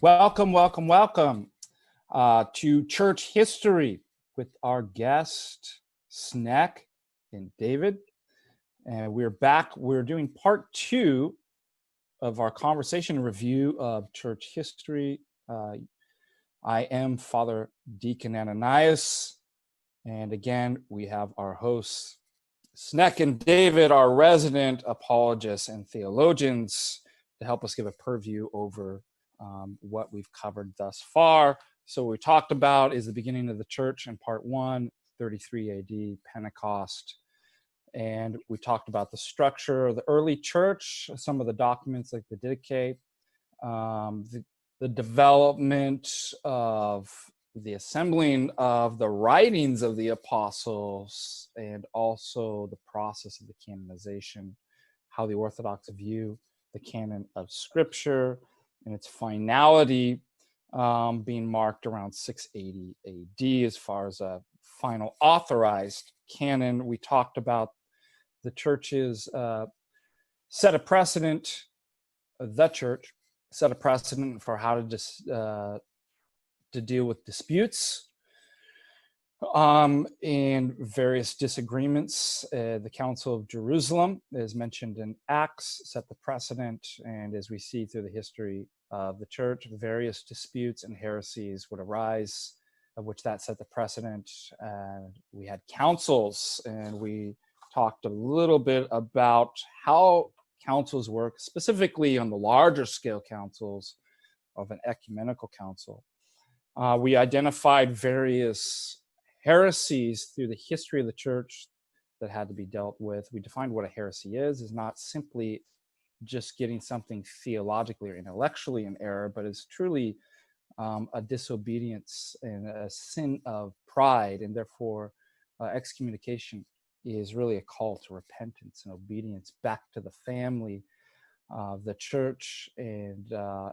Welcome to Church History with our guest, Snek and David. And we're back. We're doing part 2 of our conversation review of church history. I am Father Deacon Ananias. And again, we have our hosts, Snek and David, our resident apologists and theologians, to help us give a purview over what we've covered thus far. So what we talked about is the beginning of the church in part 1, 33 AD, Pentecost. And we talked about the structure of the early church, some of the documents like the Didache, the development of the assembling of the writings of the apostles, and also the process of the canonization, how the Orthodox view the canon of Scripture, and its finality being marked around 680 AD as far as a final authorized canon. We talked about the church's set a precedent, the church set a precedent for how to deal with disputes and various disagreements. The Council of Jerusalem, as mentioned in Acts, set the precedent, and as we see through the history of the church, various disputes and heresies would arise, of which that set the precedent. We had councils, and we talked a little bit about how councils work, specifically on the larger scale councils of an ecumenical council. We identified various heresies through the history of the church that had to be dealt with. We defined what a heresy is not simply just getting something theologically or intellectually in error, but is truly a disobedience and a sin of pride, and therefore excommunication is really a call to repentance and obedience back to the family of the church, and the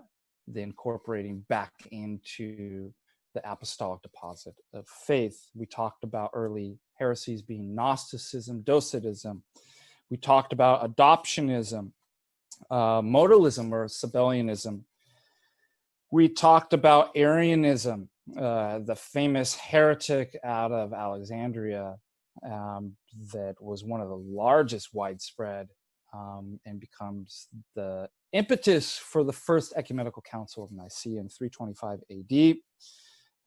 incorporating back into the apostolic deposit of faith. We talked about early heresies being Gnosticism, Docetism. We talked about adoptionism, modalism or Sabellianism. We talked about Arianism, the famous heretic out of Alexandria that was one of the largest widespread and becomes the impetus for the first ecumenical council of Nicaea in 325 AD.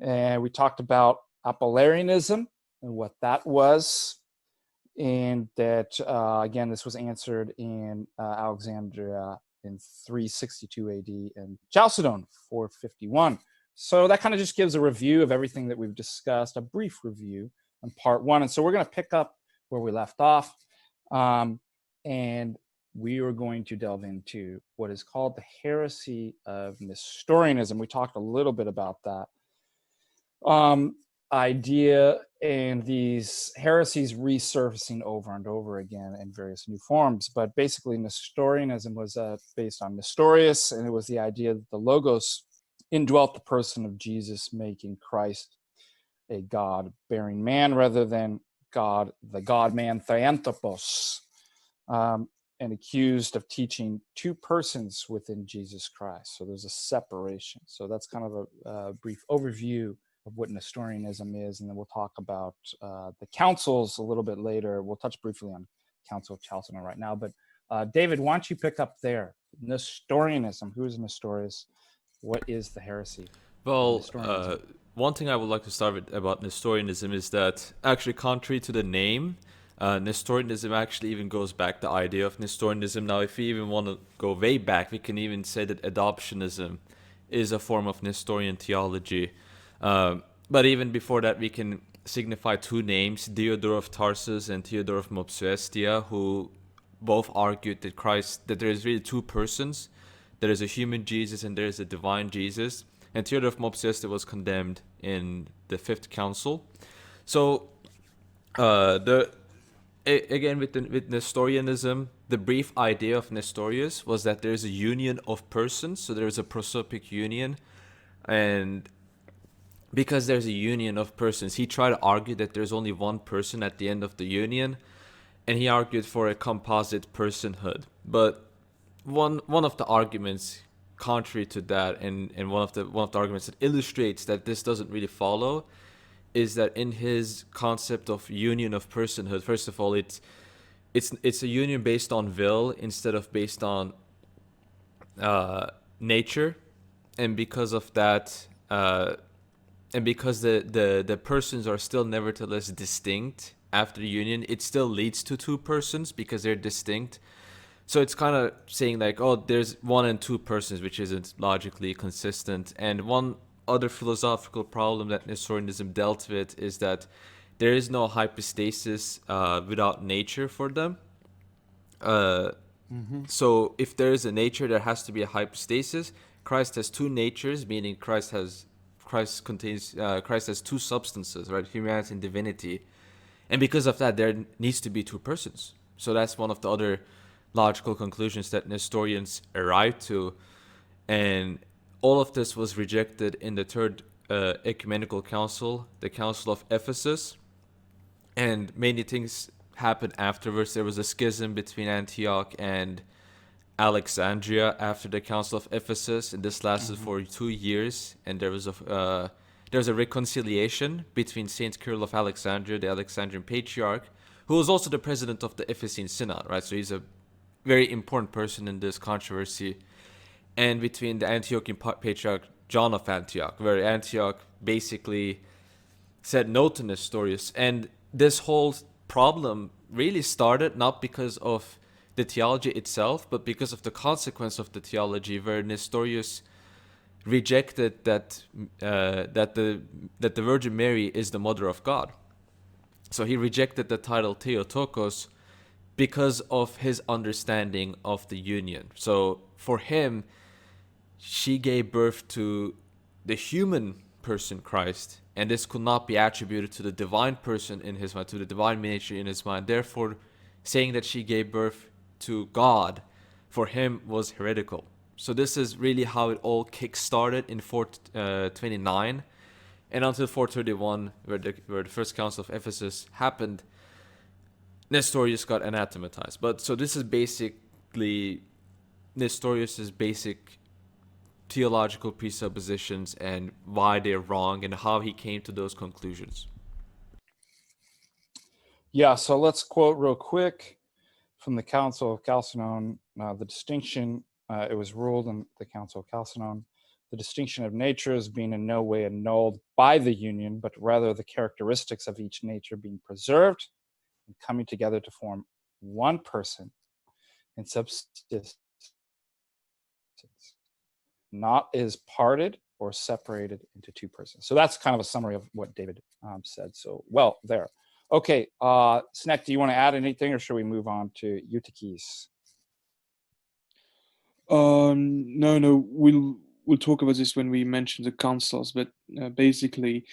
And we talked about Apollinarianism and what that was, and that, again, this was answered in Alexandria in 362 AD and Chalcedon 451. So that kind of just gives a review of everything that we've discussed, a brief review on part 1. And so we're going to pick up where we left off, and we are going to delve into what is called the heresy of Nestorianism. We talked a little bit about that idea, and these heresies resurfacing over and over again in various new forms. But basically, Nestorianism was based on Nestorius, and it was the idea that the Logos indwelt the person of Jesus, making Christ a God-bearing man rather than God, the God-man Theanthropos, and accused of teaching two persons within Jesus Christ. So there's a separation. So that's kind of a brief overview of what Nestorianism is, and then we'll talk about the councils a little bit later. We'll touch briefly on Council of Chalcedon right now, but David, why don't you pick up there? Nestorianism. Who is Nestorius? What is the heresy? Well, one thing I would like to start with about Nestorianism is that, actually, contrary to the name, Nestorianism actually even goes back, the idea of Nestorianism. Now, if we even want to go way back, we can even say that adoptionism is a form of Nestorian theology. But even before that, we can signify two names, Diodor of Tarsus and Theodore of Mopsuestia, who both argued that there is really two persons. There is a human Jesus and there is a divine Jesus. And Theodore of Mopsuestia was condemned in the Fifth Council. So, again, with Nestorianism, the brief idea of Nestorius was that there is a union of persons. So there is a prosopic union, and because there's a union of persons, he tried to argue that there's only one person at the end of the union, and he argued for a composite personhood. But one of the arguments contrary to that, and one of the arguments that illustrates that this doesn't really follow, is that in his concept of union of personhood, first of all, it's a union based on will instead of based on nature, and because of that, and because the persons are still nevertheless distinct after the union, it still leads to two persons because they're distinct. So it's kind of saying like, oh, there's one and two persons, which isn't logically consistent. And one other philosophical problem that Nestorianism dealt with is that there is no hypostasis without nature for them. So if there is a nature, there has to be a hypostasis. Christ has two natures, meaning Christ has two substances, right? Humanity and divinity. And because of that, there needs to be two persons. So that's one of the other logical conclusions that Nestorians arrived to. And all of this was rejected in the Third Ecumenical Council, the Council of Ephesus. And many things happened afterwards. There was a schism between Antioch and Alexandria after the Council of Ephesus, and this lasted for 2 years. And there was a reconciliation between Saint Cyril of Alexandria, the Alexandrian Patriarch, who was also the president of the Ephesian Synod, right? So he's a very important person in this controversy. And between the Antiochian Patriarch John of Antioch, where Antioch basically said no to Nestorius. And this whole problem really started not because of the theology itself, but because of the consequence of the theology, where Nestorius rejected that the Virgin Mary is the Mother of God. So he rejected the title Theotokos because of his understanding of the union. So for him, she gave birth to the human person Christ, and this could not be attributed to the divine person in his mind, to the divine nature in his mind. Therefore, saying that she gave birth to God for him was heretical. So this is really how it all kick-started in 429, and until 431, where the first council of Ephesus happened, Nestorius got anathematized. But so this is basically Nestorius's basic theological presuppositions and why they're wrong and how he came to those conclusions. Yeah, so let's quote real quick from the Council of Chalcedon, the distinction, it was ruled in the Council of Chalcedon, the distinction of natures being in no way annulled by the union, but rather the characteristics of each nature being preserved and coming together to form one person in subsistence, not is parted or separated into two persons. So that's kind of a summary of what David said. So, well, there. Okay, Snek, do you want to add anything, or should we move on to Eutyches? No, we'll talk about this when we mention the councils. But basically,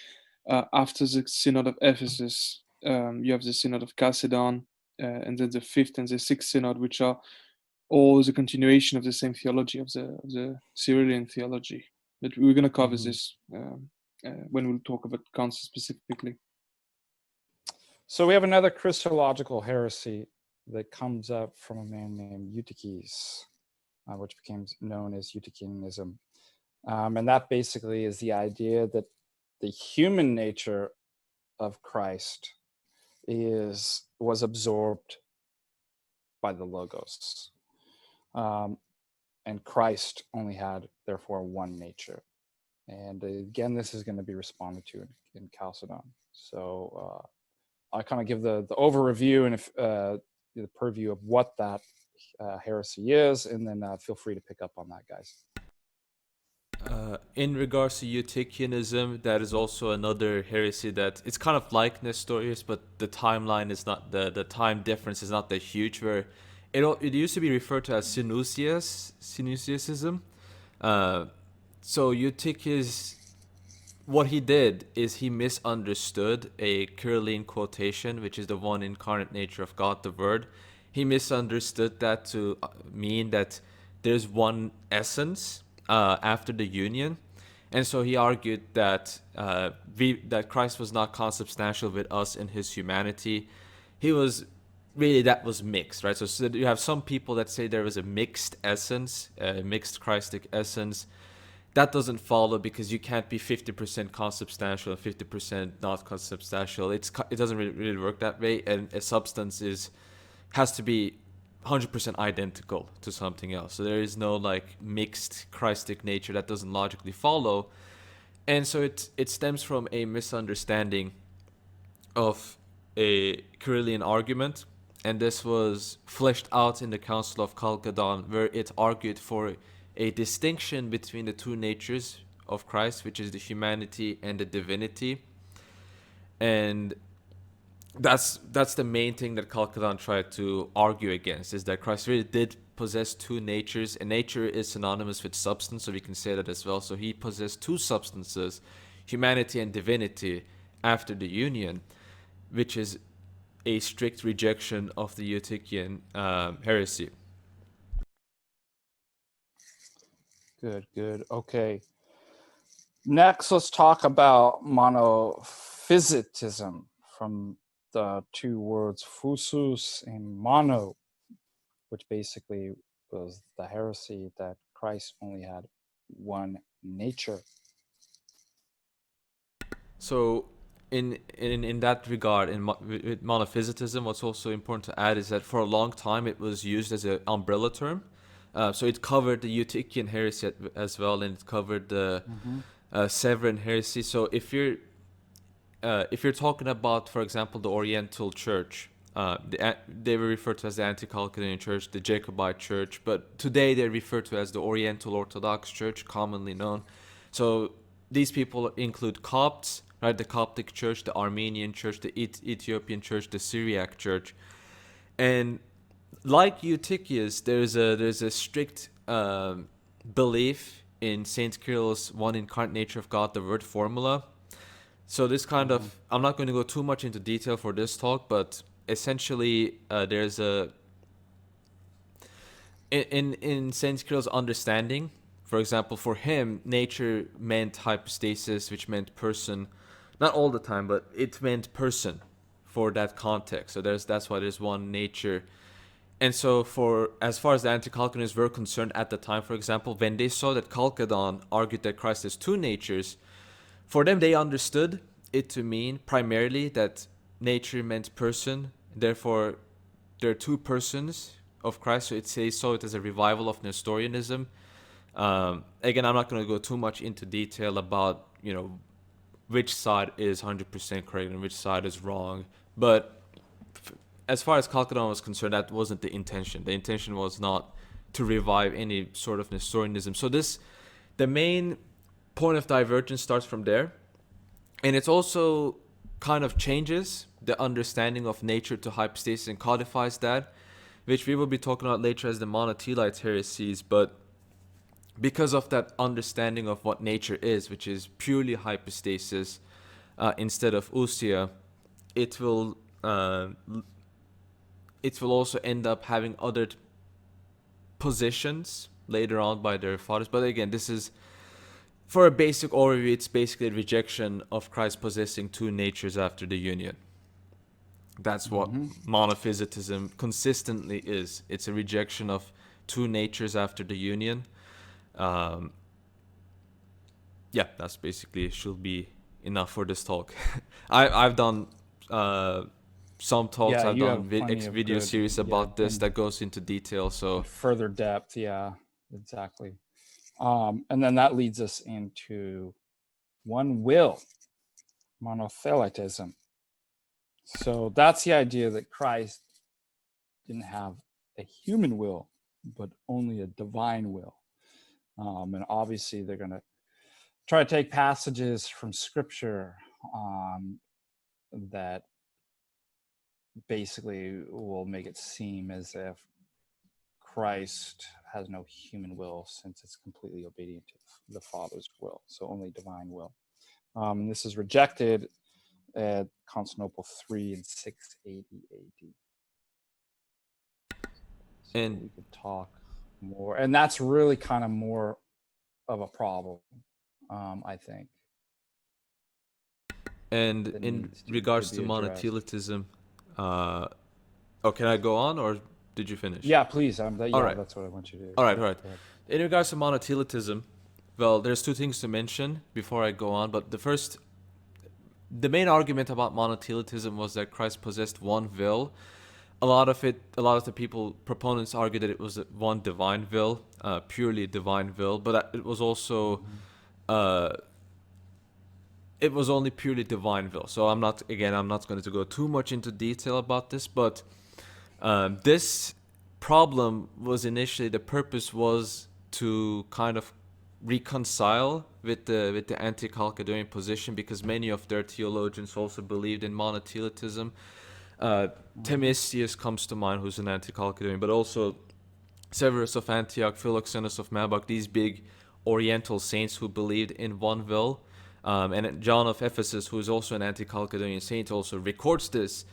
after the Synod of Ephesus, you have the Synod of Chalcedon, and then the fifth and the sixth Synod, which are all the continuation of the same theology of the Cyrillian theology. But we're going to cover this when we'll talk about council specifically. So we have another Christological heresy that comes up from a man named Eutyches, which became known as Eutychianism. And that basically is the idea that the human nature of Christ was absorbed by the Logos. And Christ only had, therefore, one nature. And again, this is going to be responded to in Chalcedon. So I kind of give the overview and the purview of what that heresy is, and then feel free to pick up on that, guys. In regards to Eutychianism, that is also another heresy that it's kind of like Nestorius, but the timeline is not, the time difference is not that huge, where it used to be referred to as Synusiacism. So Eutyches, what he did is he misunderstood a Cyrillian quotation, which is the one incarnate nature of God, the Word. He misunderstood that to mean that there's one essence after the union. And so he argued that that Christ was not consubstantial with us in his humanity. He was really that was mixed, right? So you have some people that say there was a mixed essence, a mixed Christic essence. That doesn't follow, because you can't be 50% consubstantial and 50% not consubstantial. It doesn't really work that way, and a substance has to be 100% identical to something else. So there is no like mixed Christic nature. That doesn't logically follow. And so it stems from a misunderstanding of a Cyrillian argument, and this was fleshed out in the Council of Chalcedon, where it argued for a distinction between the two natures of Christ, which is the humanity and the divinity. And that's the main thing that Chalcedon tried to argue against, is that Christ really did possess two natures, and nature is synonymous with substance, so we can say that as well. So he possessed two substances, humanity and divinity, after the union, which is a strict rejection of the Eutychian heresy. Good. Okay. Next, let's talk about monophysitism, from the two words physis and mono, which basically was the heresy that Christ only had one nature. So in that regard, with monophysitism, what's also important to add is that for a long time it was used as an umbrella term. So it covered the Eutychian heresy as well, and it covered the Severan heresy. So if you're talking about, for example, the Oriental Church, they were referred to as the Anti-Chalcedonian Church, the Jacobite Church, but today they're referred to as the Oriental Orthodox Church, commonly known. So these people include Copts, right? The Coptic Church, the Armenian Church, the Ethiopian Church, the Syriac Church, and like Eutychius, there's a strict belief in Saint Cyril's one incarnate nature of God, the word formula. So this kind of, I'm not going to go too much into detail for this talk, but essentially there's a, in Saint Cyril's understanding, for example, for him, nature meant hypostasis, which meant person, not all the time, but it meant person for that context. So that's why there's one nature. And so for as far as the anti-Chalcedonians were concerned at the time, for example, when they saw that Chalcedon argued that Christ has two natures, for them they understood it to mean primarily that nature meant person, therefore there are two persons of Christ. So they saw it as a revival of Nestorianism. Again, I'm not going to go too much into detail about which side is 100% correct and which side is wrong, but as far as Chalcedon was concerned, that wasn't the intention. The intention was not to revive any sort of Nestorianism. So the main point of divergence starts from there. And it also kind of changes the understanding of nature to hypostasis and codifies that, which we will be talking about later as the monothelite heresies. But because of that understanding of what nature is, which is purely hypostasis instead of ousia, it will also end up having other positions later on by their fathers. But again, this is, for a basic overview, it's basically a rejection of Christ possessing two natures after the union. That's what monophysitism consistently is. It's a rejection of two natures after the union. That's basically should be enough for this talk. I've done some talks. I've done video series about this that goes into detail. So further depth, yeah, exactly. And then that leads us into one will, monothelitism. So that's the idea that Christ didn't have a human will, but only a divine will. And obviously they're going to try to take passages from Scripture that basically will make it seem as if Christ has no human will, since it's completely obedient to the Father's will, so only divine will. And this is rejected at Constantinople III in 680 AD. So and we could talk more, and that's really kind of more of a problem, I think. And in regards to monothelitism, Oh, can I go on, or did you finish? Yeah, please. All Yeah, right. that's what I want you to do. All right, Yeah, all right. go ahead. In regards to monothelitism, well, there's two things to mention before I go on. But the main argument about monothelitism was that Christ possessed one will. A lot of the proponents argue that it was one divine will, purely divine will, but it was also, uh, it was only purely divine will. So I'm not going to go too much into detail about this, but this problem was initially, the purpose was to kind of reconcile with the anti-Chalcedonian position, because many of their theologians also believed in monothelitism. Themisius comes to mind, who's an anti-Chalcedonian, but also Severus of Antioch, Philoxenus of Malbach, these big Oriental saints who believed in one will. And John of Ephesus, who is also an anti-Chalcedonian saint, also records this,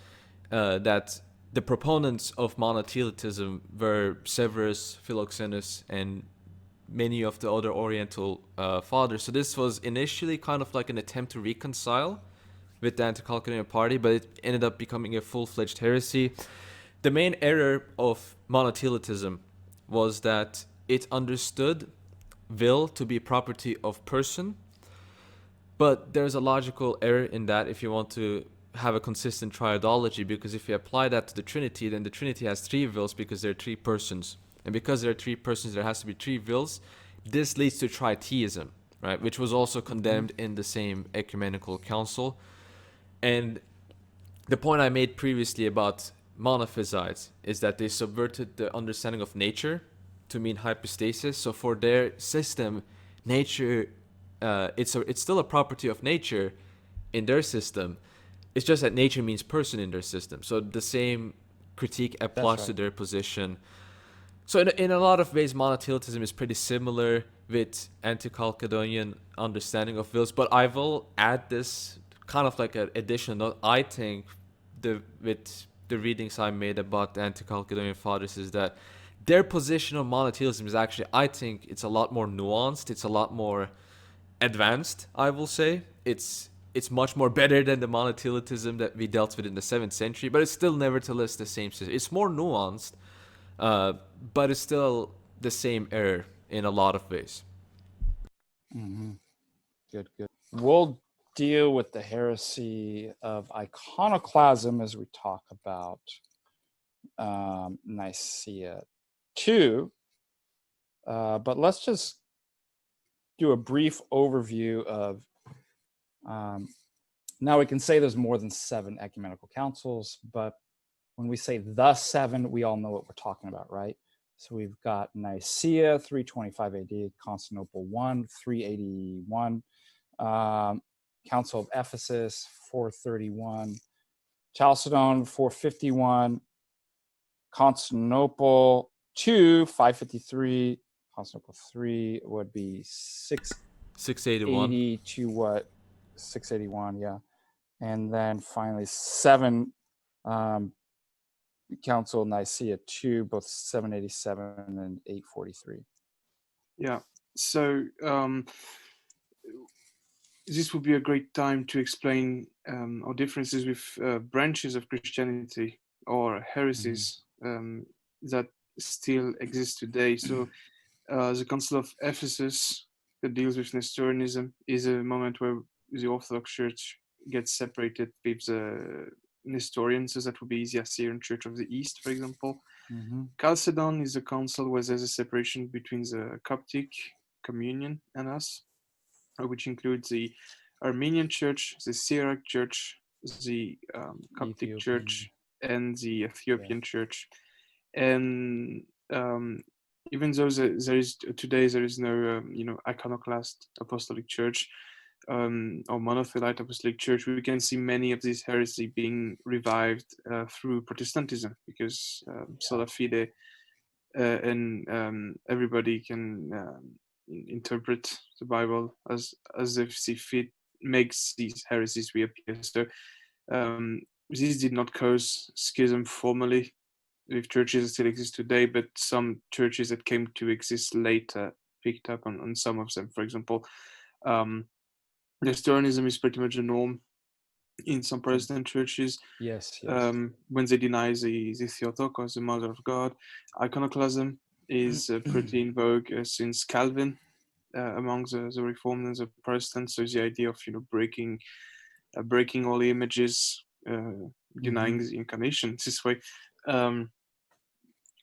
that the proponents of monothelitism were Severus, Philoxenus, and many of the other Oriental fathers. So this was initially kind of like an attempt to reconcile with the anti-Chalcedonian party, but it ended up becoming a full-fledged heresy. The main error of monothelitism was that it understood will to be property of person, but there's a logical error in that if you want to have a consistent triadology, because if you apply that to the Trinity, then the Trinity has three wills because there are three persons. And because there are three persons, there has to be three wills. This leads to tritheism, right? Which was also condemned in the same ecumenical council. And the point I made previously about monophysites is that they subverted the understanding of nature to mean hypostasis. So for their system, nature, it's still a property of nature in their system. It's just that nature means person in their system. So the same critique applies to their position. So in a lot of ways, monothelitism is pretty similar with anti-Chalcedonian understanding of wills. But I will add this kind of like an additional note. I think with the readings I made about the anti-Chalcedonian fathers is that their position on monothelism is actually, I think it's a lot more nuanced. It's a lot more advanced, I will say. It's much more better than the monothelitism that we dealt with in the 7th century, but it's still nevertheless the same system. It's more nuanced, but it's still the same error in a lot of ways. Good. We'll deal with the heresy of iconoclasm as we talk about Nicaea 2. But let's just do a brief overview of. Now we can say there's more than 7 ecumenical councils, but when we say the 7, we all know what we're talking about, right? So we've got Nicaea 325 AD, Constantinople 1 381, Council of Ephesus 431, Chalcedon 451, Constantinople 2 553, Constantinople 3 would be 680 to what? 681, yeah. And then finally 7, Council of Nicaea 2, both 787 and 843. Yeah. So this would be a great time to explain our differences with branches of Christianity or heresies that still exist today. So the Council of Ephesus that deals with Nestorianism is a moment where the Orthodox Church gets separated with the Nestorians, so that would be the Assyrian Church of the East, for example. Chalcedon is a council where there's a separation between the Coptic communion and us, which includes the Armenian Church, the Syriac Church, the Coptic Ethiopian Church, and the Ethiopian Church. And even though there is no iconoclast apostolic church or monothelite apostolic church, we can see many of these heresies being revived through Protestantism, because sola fide and everybody can interpret the Bible as they see fit, makes these heresies reappear. So this did not cause schism formally with churches that still exist today, but some churches that came to exist later picked up on some of them. For example, Nestorianism is pretty much the norm in some Protestant churches. Yes. When they deny the Theotokos, the Mother of God. Iconoclasm is pretty in vogue since Calvin among the Reformed and the Protestants. So the idea of breaking all images, denying the incarnation this way,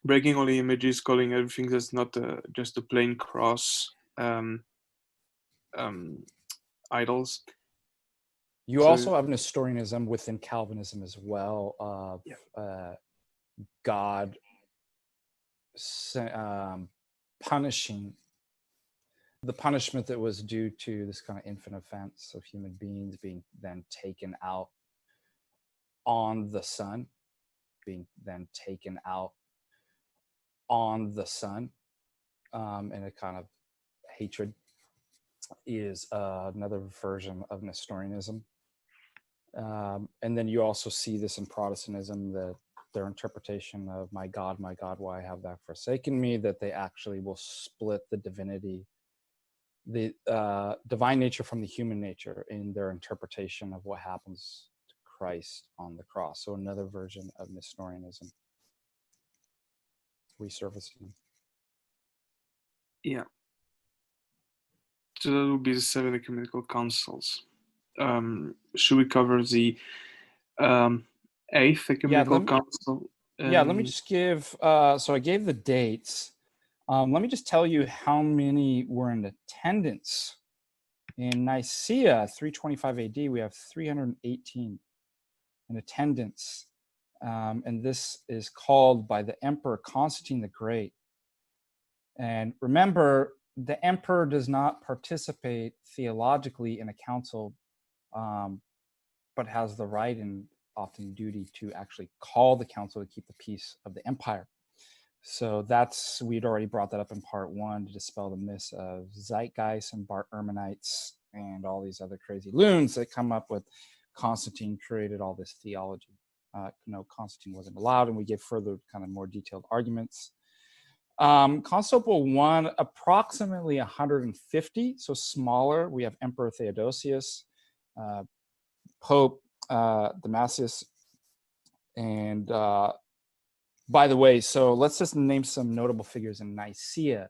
breaking all the images, calling everything that's not just a plain cross idols. You So- also have Nestorianism within Calvinism as well, of God punishing the punishment that was due to this kind of infant offense of human beings being then taken out on the Son, being then taken out on the Son, and a kind of hatred is another version of Nestorianism. And then you also see this in Protestantism, that their interpretation of my God, why have thou forsaken me, that they actually will split the divinity, the divine nature from the human nature in their interpretation of what happens to Christ on the cross. So another version of Nestorianism resurfacing. Yeah. So that would be the 7 ecumenical councils. Should we cover the 8th ecumenical council? Let me just give, so I gave the dates. Let me just tell you how many were in attendance. In Nicaea, 325 AD, we have 318 in attendance. And this is called by the Emperor Constantine the Great. And remember, the emperor does not participate theologically in a council, but has the right and often duty to actually call the council to keep the peace of the empire. So we'd already brought that up in part 1 to dispel the myths of zeitgeist and Bart Ehrmanites and all these other crazy loons that come up with Constantine created all this theology. No, Constantine wasn't allowed, and we give further kind of more detailed arguments. Constantinople I, approximately 150, so smaller. We have Emperor Theodosius, Pope Damasius, and by the way, so let's just name some notable figures in Nicaea.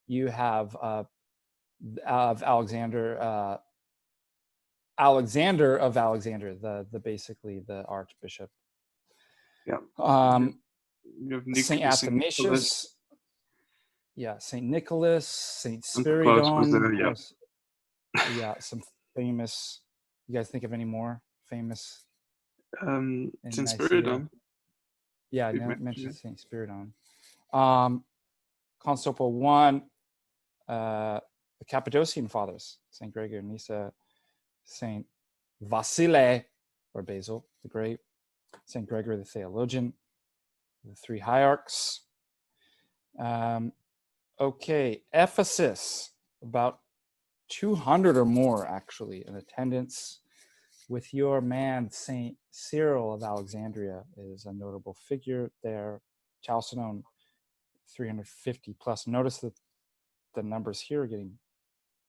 You have of Alexander of Alexander, the basically the archbishop. Yeah. Saint Athanasius. Yeah, Saint Nicholas, Saint Spiridon. Yeah, some famous. You guys think of any more famous? Saint Spiridon. Yeah, I mentioned Saint Spiridon. Constantinople I, the Cappadocian Fathers, Saint Gregory of Nyssa, Saint Vasile or Basil the Great, Saint Gregory the Theologian, the 3 hierarchs. Okay, Ephesus, about 200 or more actually in attendance, with your man Saint Cyril of Alexandria is a notable figure there. Chalcedon, 350 plus. Notice that the numbers here are getting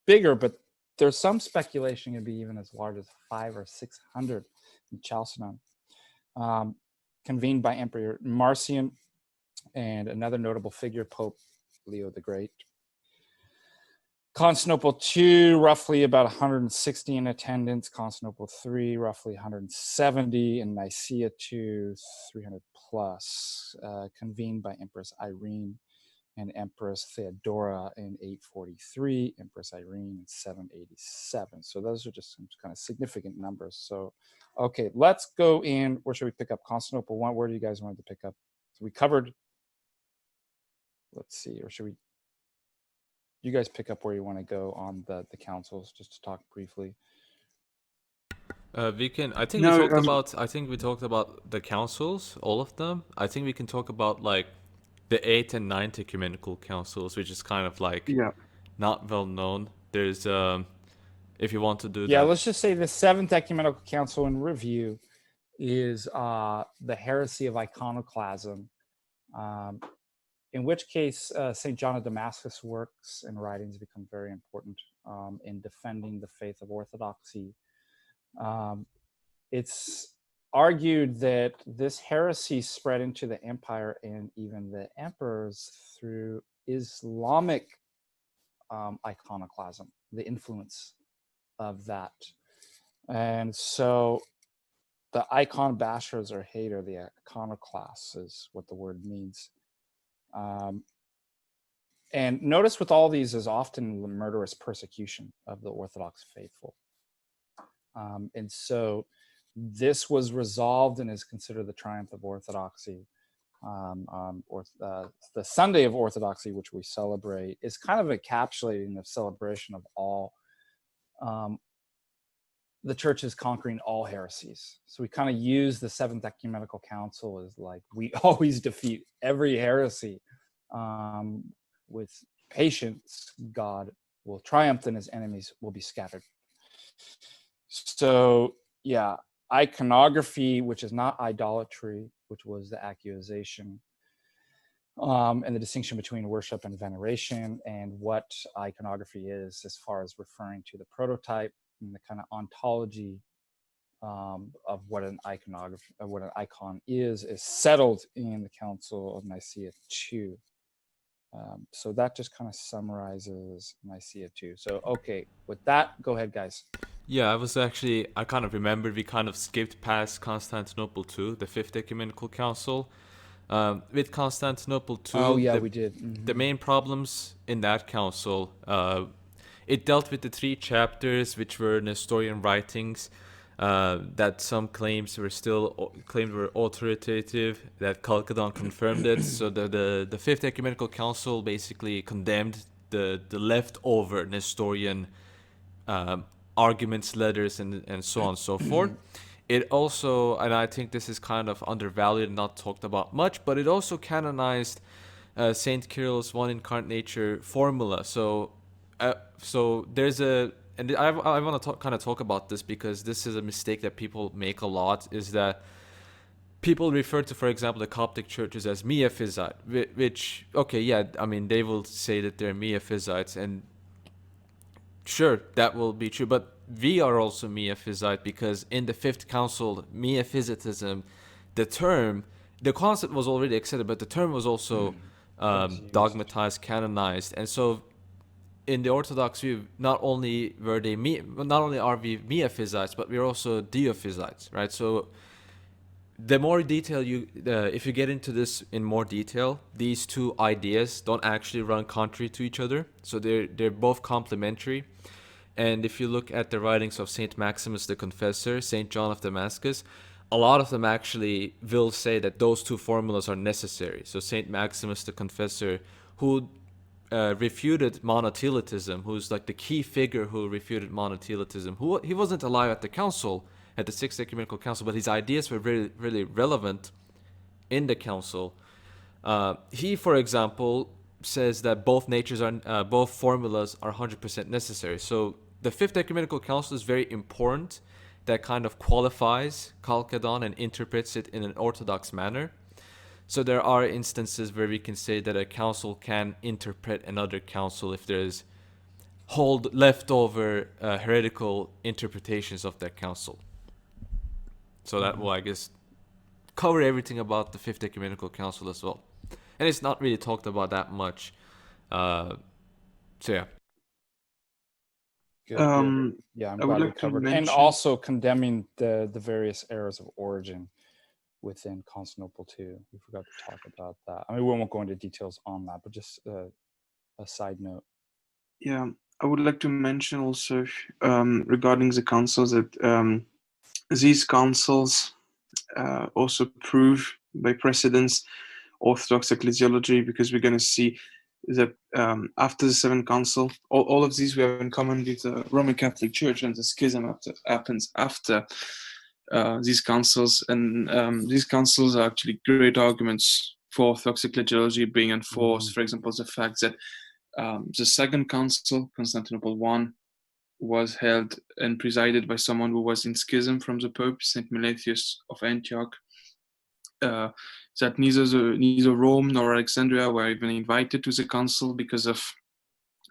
bigger, but there's some speculation it could be even as large as 500 or 600 in Chalcedon. Convened by Emperor Marcion and another notable figure, Pope Leo the Great. Constantinople II, roughly about 160 in attendance. Constantinople III, roughly 170. And Nicaea II, 300 plus. Convened by Empress Irene and Empress Theodora in 843, Empress Irene in 787. So those are just some kind of significant numbers. So, okay, let's go in. Where should we pick up? Constantinople I, where do you guys want to pick up? So we covered, let's see, or should we? You guys pick up where you want to go on the councils, just to talk briefly. We can. I think we talked about the councils, all of them. I think we can talk about like the 8th and 9th ecumenical councils, which is kind of like not well known. There's if you want to do that. Yeah, let's just say the 7th ecumenical council in review is the heresy of iconoclasm. In which case, St. John of Damascus' works and writings become very important in defending the faith of orthodoxy. it's argued that this heresy spread into the empire and even the emperors through Islamic iconoclasm, the influence of that. And so the icon bashers or hater, the iconoclasts is what the word means. And notice with all these is often the murderous persecution of the Orthodox faithful. And so this was resolved and is considered the triumph of Orthodoxy. The Sunday of Orthodoxy, which we celebrate, is kind of encapsulating the celebration of all the church is conquering all heresies. So we kind of use the Seventh Ecumenical Council as like, we always defeat every heresy. With patience, God will triumph and his enemies will be scattered. So yeah, iconography, which is not idolatry, which was the accusation, and the distinction between worship and veneration, and what iconography is as far as referring to the prototype and the kind of ontology of what an iconography, what an icon is settled in the Council of Nicaea II. So that just kind of summarizes Nicaea II. So, okay, with that, go ahead, guys. Yeah, I kind of remembered we kind of skipped past Constantinople II, the Fifth Ecumenical Council. With Constantinople II, oh yeah, we did. Mm-hmm. The main problems in that council, it dealt with the 3 chapters, which were Nestorian writings, that some claims were authoritative, that Chalcedon confirmed it. So the Fifth Ecumenical Council basically condemned the leftover Nestorian arguments, letters, and so on and so forth. It also, and I think this is kind of undervalued and not talked about much, but it also canonized Saint Cyril's one incarnate nature formula. So there's and I want to kind of talk about this because this is a mistake that people make a lot, is that people refer to, for example, the Coptic churches as Miaphysite, which, okay, yeah, I mean, they will say that they're Miaphysites, and sure, that will be true, but we are also Miaphysite because in the Fifth Council, Miaphysitism, the concept was already accepted, but the term was also dogmatized, canonized, and so in the Orthodox view, not only are we Miaphysites, but we're also Diophysites, right? So the more detail if you get into this in more detail, these two ideas don't actually run contrary to each other. So they're both complementary. And if you look at the writings of Saint Maximus the Confessor, Saint John of Damascus, a lot of them actually will say that those two formulas are necessary. So Saint Maximus the Confessor, who refuted monothelitism, who's like the key figure who refuted monothelitism, he wasn't alive at the council, at the Sixth Ecumenical Council, but his ideas were really, really relevant in the council. He, for example, says that both formulas are 100% necessary. So the Fifth Ecumenical Council is very important. That kind of qualifies Chalcedon and interprets it in an orthodox manner. So there are instances where we can say that a council can interpret another council if there's leftover heretical interpretations of that council. So that will, I guess, cover everything about the Fifth Ecumenical Council as well. And it's not really talked about that much. So yeah. Good. Yeah, I'm I would glad we like to covered. And mention- also condemning the various errors of origin within Constantinople too. We forgot to talk about that. I mean, we won't go into details on that, but just a side note. Yeah, I would like to mention also regarding the councils that these councils also prove by precedence Orthodox ecclesiology, because we're going to see that after the Seventh Council, all of these we have in common with the Roman Catholic Church, and the schism happens after these councils, and these councils are actually great arguments for Orthodox ecclesiology being enforced. For example, the fact that the Second Council, Constantinople I, was held and presided by someone who was in schism from the Pope, Saint Meletius of Antioch. That neither Rome nor Alexandria were even invited to the council because of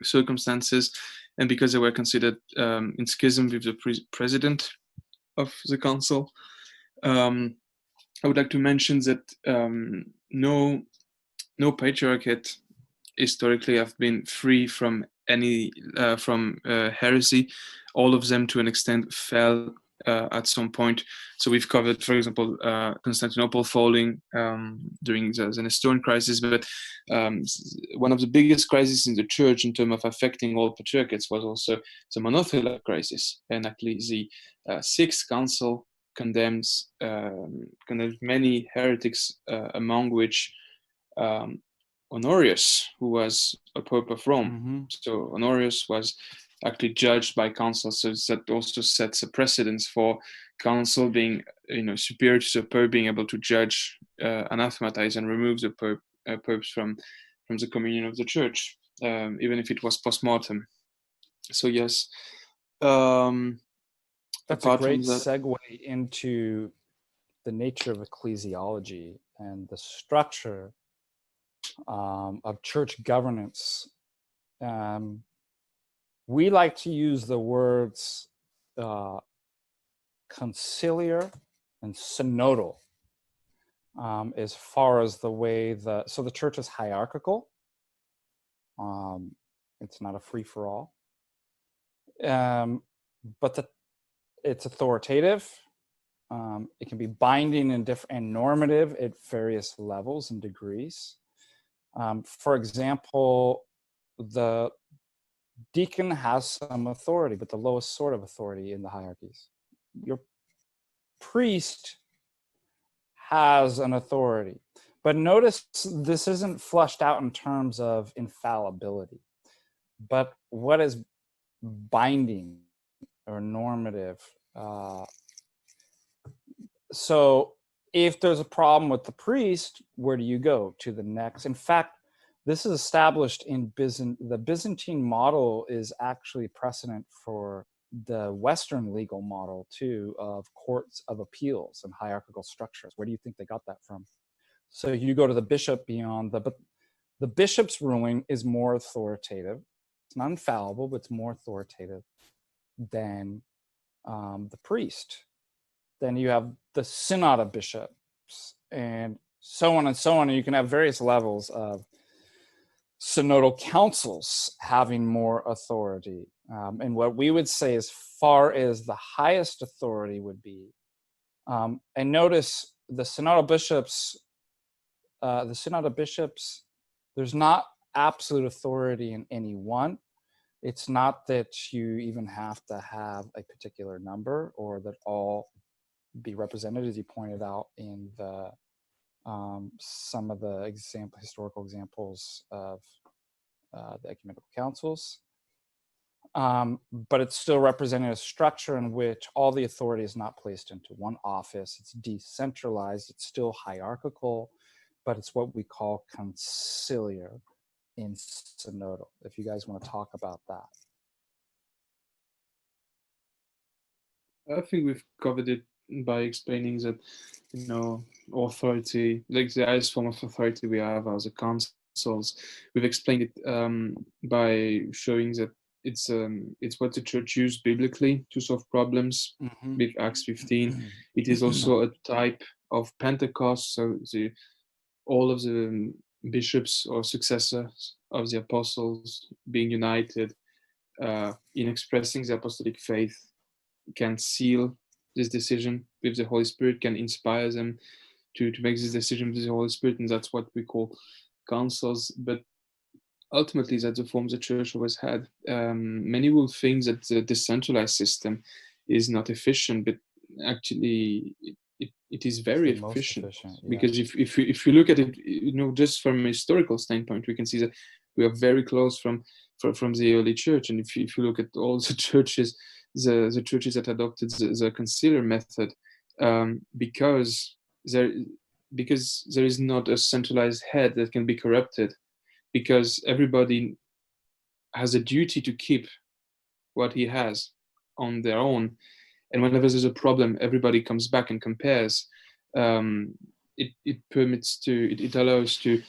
circumstances and because they were considered in schism with the president. of the council. I would like to mention that no patriarchate historically have been free from any heresy. All of them, to an extent, fell at some point. So we've covered, for example, Constantinople falling during the Nestorian crisis, but one of the biggest crises in the church in terms of affecting all patriarchates was also the monothelite crisis. And actually, the Sixth Council condemns many heretics, among which Honorius, who was a pope of Rome. Mm-hmm. So Honorius was actually judged by council. So that also sets a precedence for council being, superior to the pope, being able to judge, anathematize, and remove the popes from the communion of the church, even if it was post-mortem. So yes. That's a great segue into the nature of ecclesiology and the structure of church governance. We like to use the words conciliar and synodal as far as the way so the church is hierarchical. It's not a free-for-all, but it's authoritative. It can be binding and normative at various levels and degrees. For example, the deacon has some authority, but the lowest sort of authority in the hierarchies. Your priest has an authority. But notice this isn't flushed out in terms of infallibility, but what is binding or normative. So if there's a problem with the priest, where do you go? To the next. In fact, this is established in the Byzantine model is actually precedent for the Western legal model too, of courts of appeals and hierarchical structures. Where do you think they got that from? So you go to the bishop but the bishop's ruling is more authoritative. It's not infallible, but it's more authoritative than the priest. Then you have the synod of bishops, and so on and so on. And you can have various levels of synodal councils having more authority. And what we would say as far as the highest authority would be, and notice the synodal bishops, there's not absolute authority in any one. It's not that you even have to have a particular number or that all be represented, as you pointed out in the some of the historical examples of the ecumenical councils. But it's still representing a structure in which all the authority is not placed into one office. It's decentralized. It's still hierarchical, but it's what we call conciliar in synodal. If you guys want to talk about that. I think we've covered it by explaining that, authority, like the highest form of authority we have are the councils. We've explained it by showing that it's what the church used biblically to solve problems. With Acts 15, it is also a type of Pentecost. So all of the bishops or successors of the apostles being united in expressing the apostolic faith can seal this decision with the Holy Spirit, can inspire them to make this decision with the Holy Spirit, and that's what we call councils. But ultimately, that's the form the church always had. Many will think that the decentralized system is not efficient, but actually it is very efficient. Because if you look at it, just from a historical standpoint, we can see that we are very close from the early church. And if you look at all the churches, the churches that adopted the conciliar method, because there is not a centralized head that can be corrupted, because everybody has a duty to keep what he has on their own. And whenever there's a problem, everybody comes back and compares. It allows to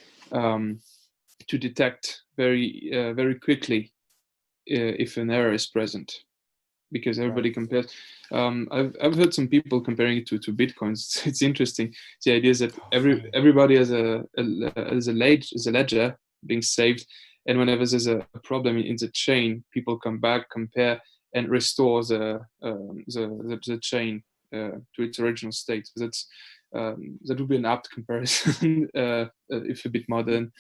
detect very quickly if an error is present. because everybody compares. I've heard some people comparing it to bitcoins. It's interesting. The idea is that everybody has a ledger being saved, and whenever there's a problem in the chain, people come back, compare, and restore the chain to its original state. So that's that would be an apt comparison, if a bit modern.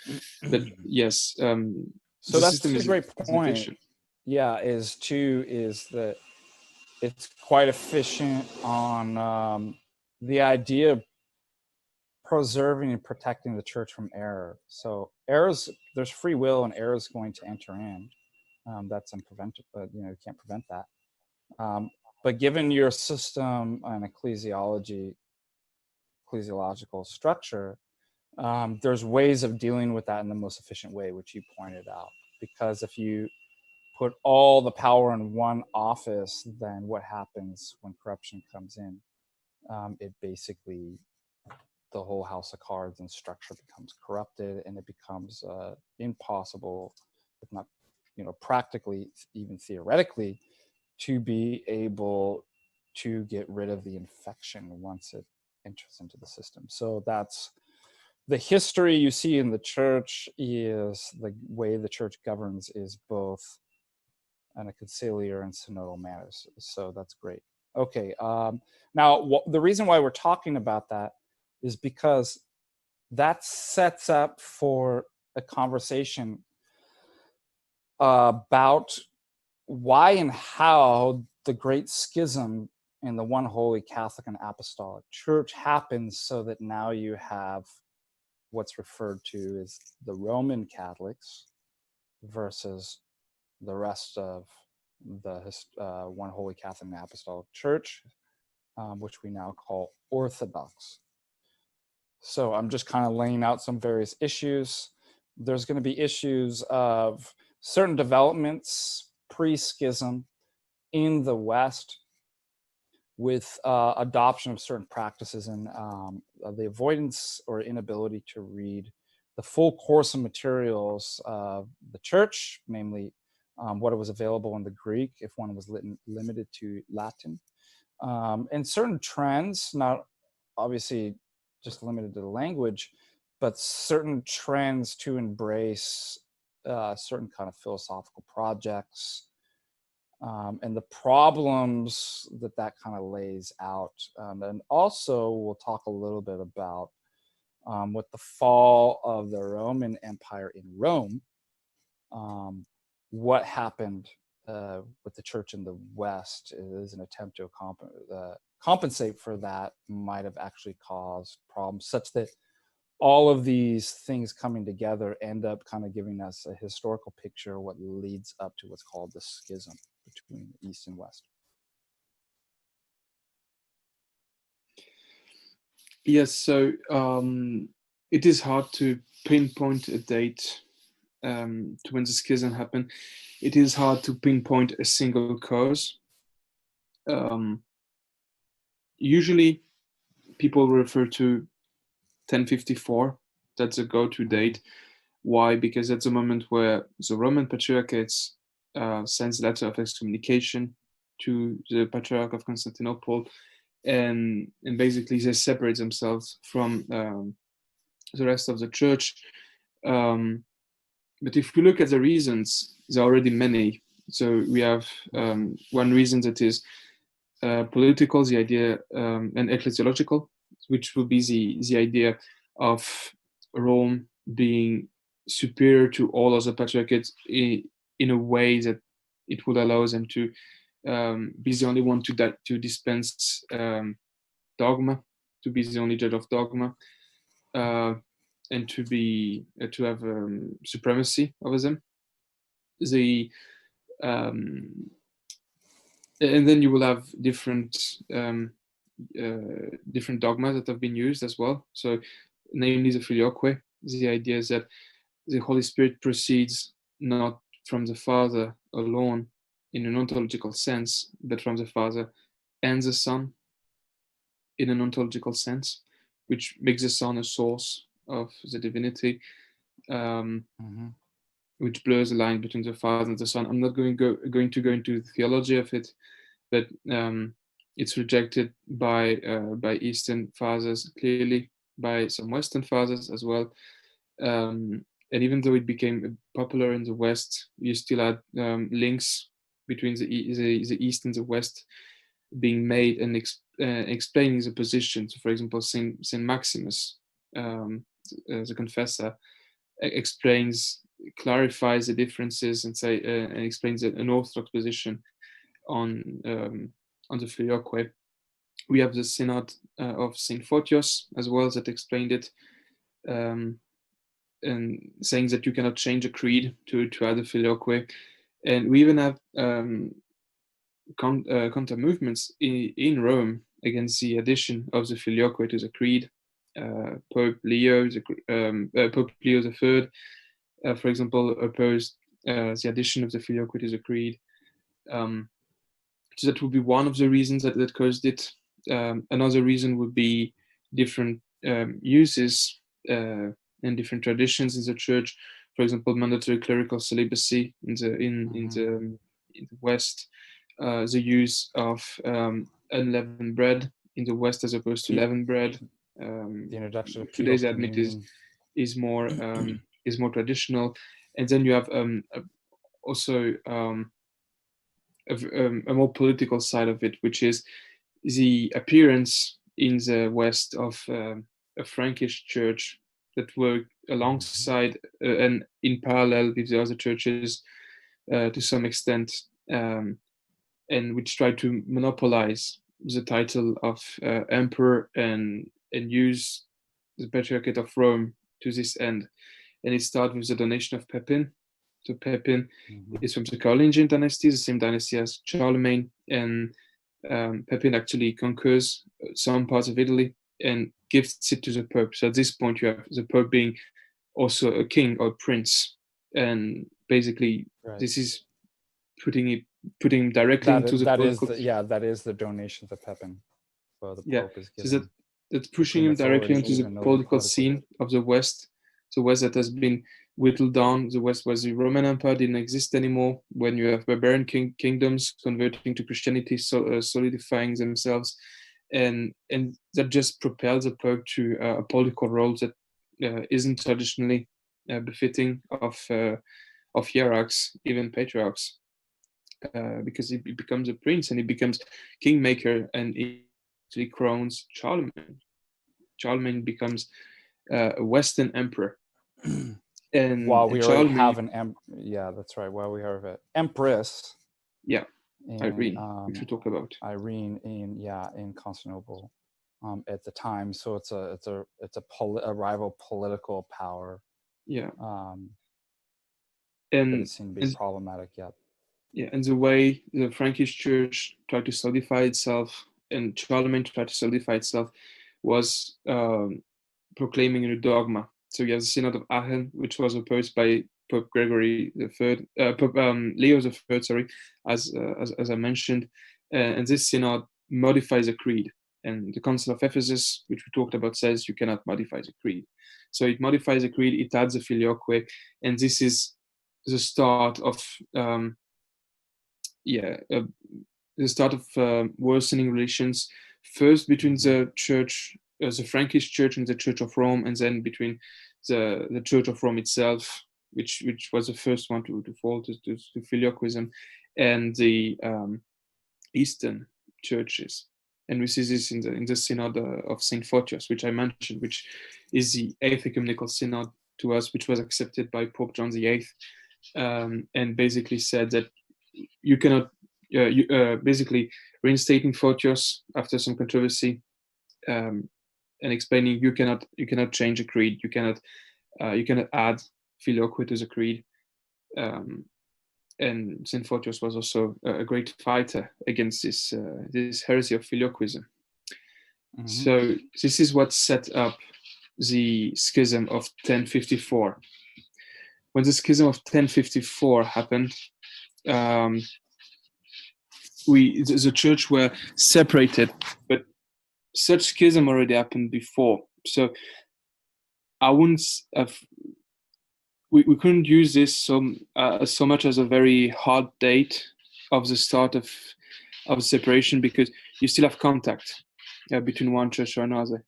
But yes, So the that's system a great is point. efficient. Yeah, is that it's quite efficient on the idea of preserving and protecting the church from error. So errors, there's free will, and error is going to enter in. That's unpreventable, but you can't prevent that. But given your system and ecclesiological structure, there's ways of dealing with that in the most efficient way, which you pointed out. Because if you put all the power in one office, then what happens when corruption comes in? It basically, the whole house of cards and structure becomes corrupted, and it becomes impossible, if not, practically, even theoretically, to be able to get rid of the infection once it enters into the system. So that's the history you see in the church. Is the way the church governs is both in a conciliar and synodal manners. So that's great. Okay. Now, the reason why we're talking about that is because that sets up for a conversation about why and how the Great Schism in the one holy Catholic and Apostolic Church happens, so that now you have what's referred to as the Roman Catholics versus the rest of the one holy Catholic and Apostolic Church, which we now call Orthodox. So I'm just kind of laying out some various issues. There's going to be issues of certain developments pre-schism in the West, with adoption of certain practices and the avoidance or inability to read the full course of materials of the church, namely what was available in the Greek if one was limited to Latin. And certain trends, not obviously just limited to the language, but certain trends to embrace certain kind of philosophical projects, and the problems that kind of lays out. And also we'll talk a little bit about with the fall of the Roman Empire in Rome, what happened with the church in the West is an attempt to compensate for that might have actually caused problems, such that all of these things coming together end up kind of giving us a historical picture of what leads up to what's called the schism between the East and West. Yes, so it is hard to pinpoint a date to when the schism happened. It is hard to pinpoint a single cause. Usually people refer to 1054. That's a go-to date. Why? Because that's a moment where the Roman Patriarchates sends a letter of excommunication to the Patriarch of Constantinople, and basically they separate themselves from the rest of the church. But if we look at the reasons, there are already many. So we have one reason that is political, the idea, and ecclesiological, which would be the idea of Rome being superior to all other patriarchates in a way that it would allow them to be the only one to dispense dogma, to be the only judge of dogma, and to have supremacy over them. And then you will have different dogmas that have been used as well. So, namely the filioque. The idea is that the Holy Spirit proceeds not from the Father alone in an ontological sense, but from the Father and the Son in an ontological sense, which makes the Son a source of the divinity. which blurs the line between the Father and the Son. I'm not going to go into the theology of it, but it's rejected by Eastern fathers, clearly by some Western fathers as well. And even though it became popular in the West, you still had links between the East and the West being made and explaining the position. So, for example, Saint Maximus, the confessor, clarifies the differences and explains an orthodox position on the Filioque. We have the Synod of Saint Photios as well that explained it, and saying that you cannot change a creed to add a Filioque. And we even have counter movements in Rome against the addition of the Filioque to the creed. Pope Leo III, for example, opposed the addition of the Filioque to the creed. So that would be one of the reasons that caused it. Another reason would be different uses and different traditions in the church. For example, mandatory clerical celibacy in the West, the use of unleavened bread in the West as opposed to leavened bread. The introduction of today's admit is more traditional, and then you have also a more political side of it, which is the appearance in the West of a Frankish church that worked alongside and in parallel with the other churches to some extent, and which tried to monopolize the title of emperor and use the Patriarchate of Rome to this end. And it started with the donation of Pepin. So Pepin is from the Carolingian dynasty, the same dynasty as Charlemagne, and Pepin actually conquers some parts of Italy and gifts it to the Pope. So at this point, you have the Pope being also a king or a prince, and basically this is putting him directly into the political. That is the donation to Pepin. So the Pope is given. So that's pushing him directly into the political scene of the West. The West that has been whittled down. The West was the Roman Empire, didn't exist anymore. When you have barbarian kingdoms converting to Christianity, solidifying themselves, and that just propels the Pope to a political role that isn't traditionally befitting of hierarchs, even patriarchs, because he becomes a prince and he becomes kingmaker, and he actually crowns Charlemagne. Charlemagne becomes a Western emperor. And while we already have that's right. While we have an empress, Irene, which we talk about. Irene in Constantinople at the time. So it's a rival political power. And it seemed to be problematic. And the way the Frankish Church tried to solidify itself, and Charlemagne tried to solidify itself, was proclaiming a dogma. So you have the Synod of Aachen, which was opposed by Pope Gregory III, Pope Leo III, sorry, as I mentioned, and this synod modifies a creed. And the Council of Ephesus, which we talked about, says you cannot modify the creed. So it modifies the creed, it adds a filioque, and this is the start of worsening relations, first between the church, the Frankish Church, and the Church of Rome, and then between the Church of Rome itself, which was the first one to fall to filioquism, and the Eastern churches. And we see this in the Synod of Saint Photios, which I mentioned, which is the 8th ecumenical synod to us, which was accepted by Pope John VIII, and basically said that you cannot, basically reinstating Photios after some controversy, and explaining you cannot change a creed, you cannot add filioque to the creed. And Saint Photios was also a great fighter against this heresy of filioquism. So this is what set up the Schism of 1054. When the Schism of 1054 happened, the church were separated, but such schism already happened before. So I wouldn't have we couldn't use this so much as a very hard date of the start of separation, because you still have contact between one church or another.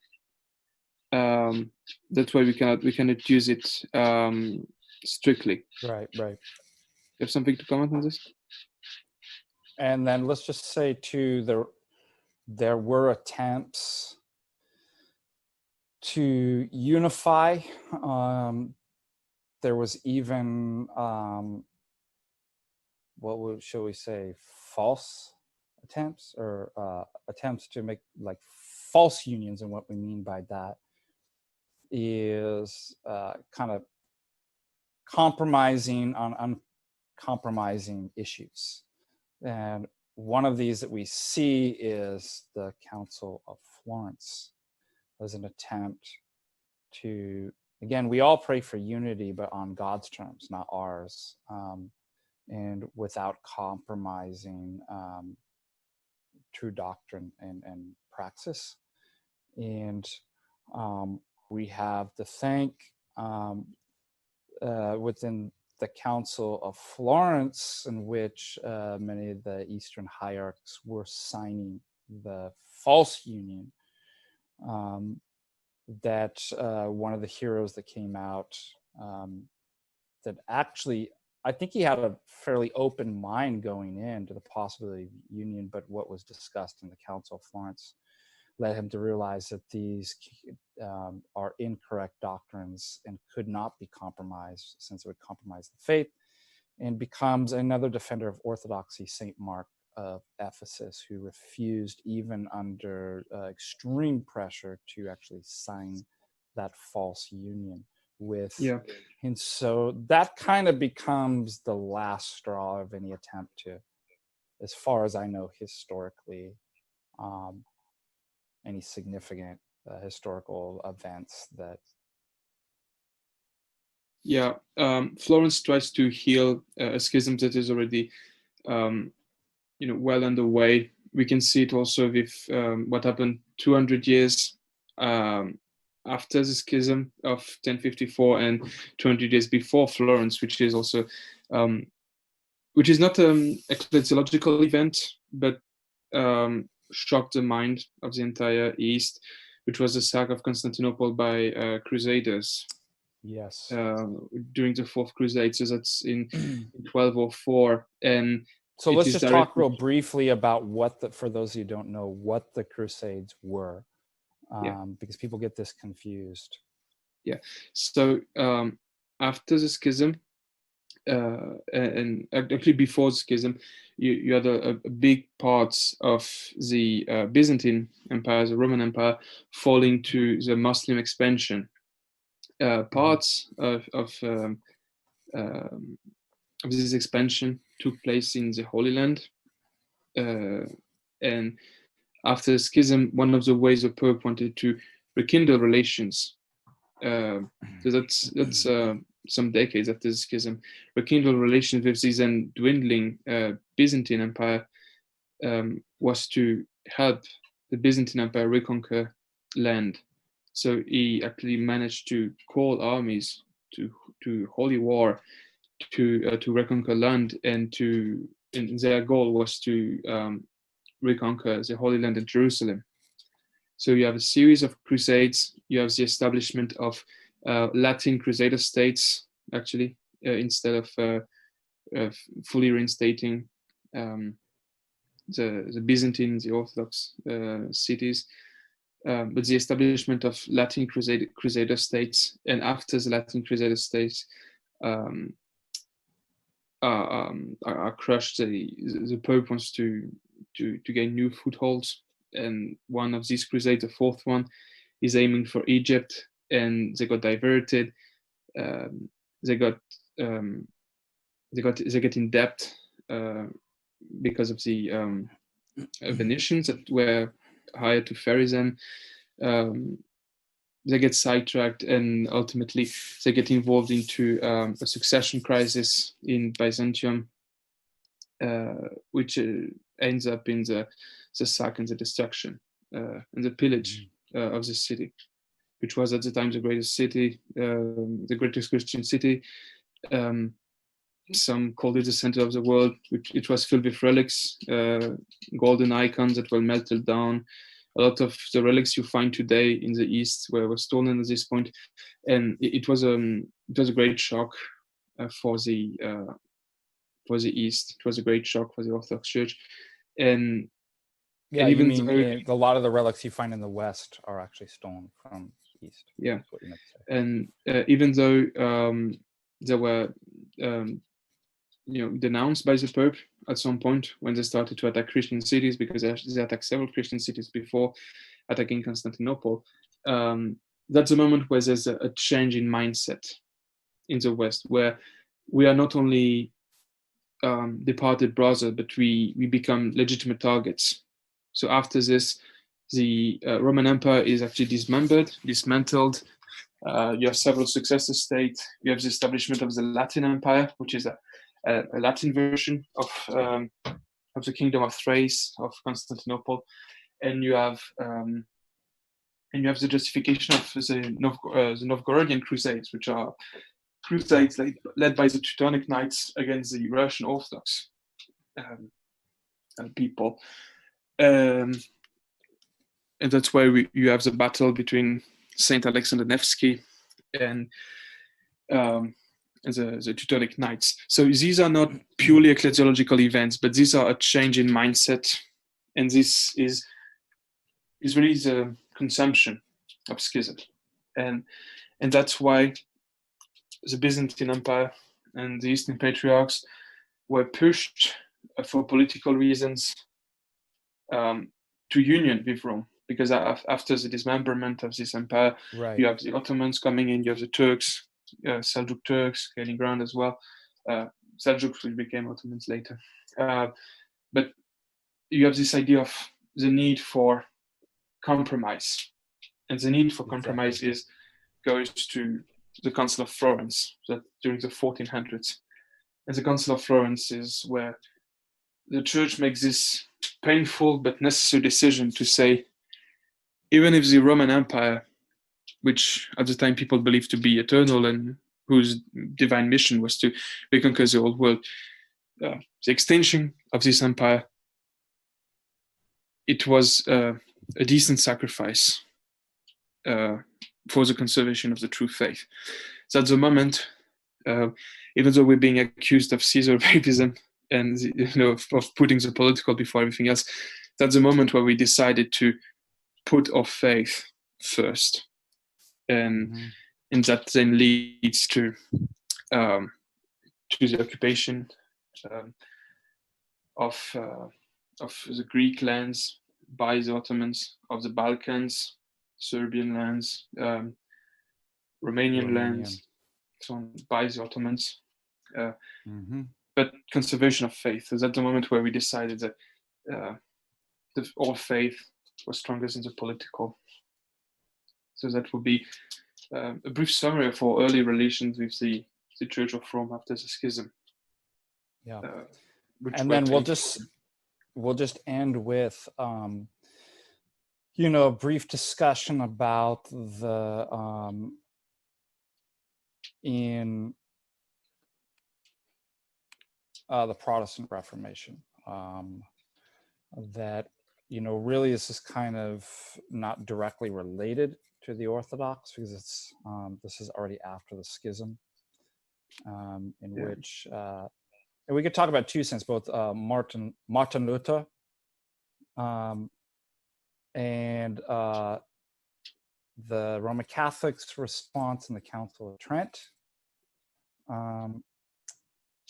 That's why we cannot use it strictly. Right, right. You have something to comment on this? And then let's just say too, there were attempts to unify. There was even shall we say, false attempts, or attempts to make like false unions. And what we mean by that is kind of compromising on uncompromising issues. And one of these that we see is the Council of Florence as an attempt to, again, we all pray for unity, but on God's terms, not ours, and without compromising true doctrine and praxis. And we have to thank within the Council of Florence, in which many of the Eastern hierarchs were signing the false union, that one of the heroes that came out, that actually, I think he had a fairly open mind going into the possibility of union, but what was discussed in the Council of Florence led him to realize that these are incorrect doctrines and could not be compromised, since it would compromise the faith, and becomes another defender of orthodoxy, Saint Mark of Ephesus, who refused, even under extreme pressure, to actually sign that false union with. Yeah. And so that kind of becomes the last straw of any attempt to, as far as I know, historically, any significant historical events that. Yeah, Florence tries to heal a schism that is already, well underway. We can see it also with what happened 200 years after the schism of 1054 and 200 years before Florence, which is also, which is not an ecclesiological event, but shocked the mind of the entire East, which was the sack of Constantinople by Crusaders. Yes. During the Fourth Crusade, so that's in 1204, and so let's just talk real briefly about for those who don't know, what the Crusades were, because people get this confused. Yeah. So after the schism, and actually before the schism, you had a big parts of the Byzantine Empire, the Roman Empire, falling to the Muslim expansion. Parts of this expansion took place in the Holy Land, and after the schism, one of the ways the Pope wanted to rekindle relations, so that's some decades after the schism, rekindle relations with this then dwindling Byzantine Empire, was to help the Byzantine Empire reconquer land. So he actually managed to call armies to holy war to reconquer land, and their goal was to reconquer the Holy Land and Jerusalem. So you have a series of crusades. You have the establishment of Latin Crusader states, actually, instead of fully reinstating the Byzantine, the Orthodox cities. But the establishment of Latin Crusader states, and after the Latin Crusader states are crushed, the Pope wants to gain new footholds, and one of these crusades, the fourth one, is aiming for Egypt, and they got diverted. They get in debt because of the Venetians that were hired to ferry them. They get sidetracked, and ultimately they get involved into a succession crisis in Byzantium, which ends up in the sack and the destruction and the pillage of the city. which was at the time the greatest city, the greatest Christian city. Some called it the center of the world, which it was filled with relics, golden icons that were melted down. A lot of the relics you find today in the East were stolen at this point, and it was a great shock for the East. It was a great shock for the Orthodox Church, and Yeah, and you even mean though, a lot of the relics you find in the West are actually stolen from East. yeah, That's what you meant to say. and even though there were denounced by the Pope at some point when they started to attack Christian cities, because they attacked several Christian cities before attacking Constantinople. That's a moment where there's a change in mindset in the West, where we are not only departed brother, but we become legitimate targets. So after this, the Roman Empire is actually dismantled. You have several successor states. You have the establishment of the Latin Empire, which is a Latin version of the Kingdom of Thrace, of Constantinople, and you have the justification of the Novgorodian Crusades, which are crusades led by the Teutonic Knights against the Russian Orthodox people. And that's where you have the battle between Saint Alexander Nevsky and the Teutonic Knights. So these are not purely ecclesiological events, but these are a change in mindset, and this is really the consumption of schism, and that's why the Byzantine Empire and the Eastern Patriarchs were pushed for political reasons to union with Rome, because after the dismemberment of this empire, Right. you have the Ottomans coming in, you have the Turks, Seljuk Turks gaining ground as well. Seljuks will become Ottomans later. But you have this idea of the need for compromise. And the need for compromise goes to the Council of Florence during the 1400s. And the Council of Florence is where the church makes this painful but necessary decision to say, even if the Roman Empire, which at the time people believed to be eternal and whose divine mission was to reconquer the old world, the extinction of this empire, it was a decent sacrifice for the conservation of the true faith. So at the moment, even though we're being accused of Caesar papism and of putting the political before everything else, that's the moment where we decided to put our faith first, and that then leads to the occupation of the Greek lands by the Ottomans, of the Balkans, Serbian lands, Romanian lands, so on, by the Ottomans. But conservation of faith is at the moment where we decided that all faith was stronger than the political. So that would be a brief summary of our early relations with the Church of Rome after the Schism. Yeah, and then we'll just end with a brief discussion about the in the Protestant Reformation, that really this is kind of not directly related to the Orthodox, because it's this is already after the Schism, which and we could talk about two sense, both Martin Luther and the Roman Catholics' response in the Council of Trent,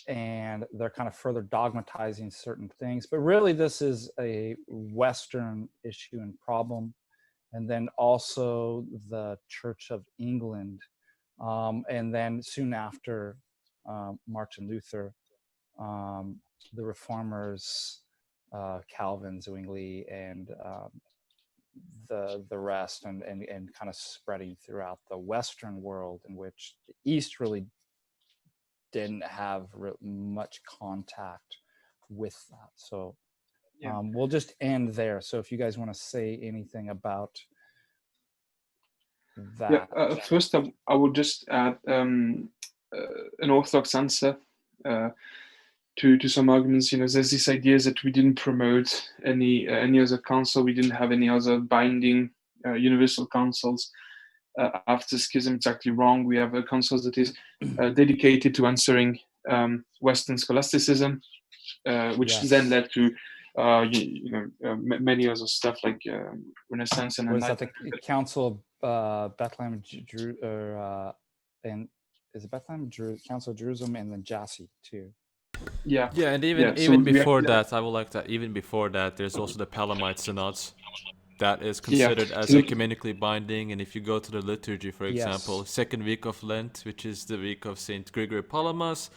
and they're kind of further dogmatizing certain things. But really, this is a Western issue and problem. And then also the Church of England. And then soon after Martin Luther, the Reformers, Calvin, Zwingli, and the rest, and kind of spreading throughout the Western world, in which the East really didn't have much contact with that. So we'll just end there. So if you guys want to say anything about that? First, I would just add an Orthodox answer to some arguments. There's this idea that we didn't promote any other council. We didn't have any other binding universal councils after Schism. It's actually wrong. We have a council that is dedicated to answering Western scholasticism, which then led to many other stuff like Renaissance and was that Enlightenment. the Council of Bethlehem, and is it Bethlehem, Council of Jerusalem, and then Jassy too? Yeah, and even before that, I would like that. Even before that, there's also the Palamite synods that is considered as ecumenically binding. And if you go to the liturgy, for example, second week of Lent, which is the week of Saint Gregory Palamas,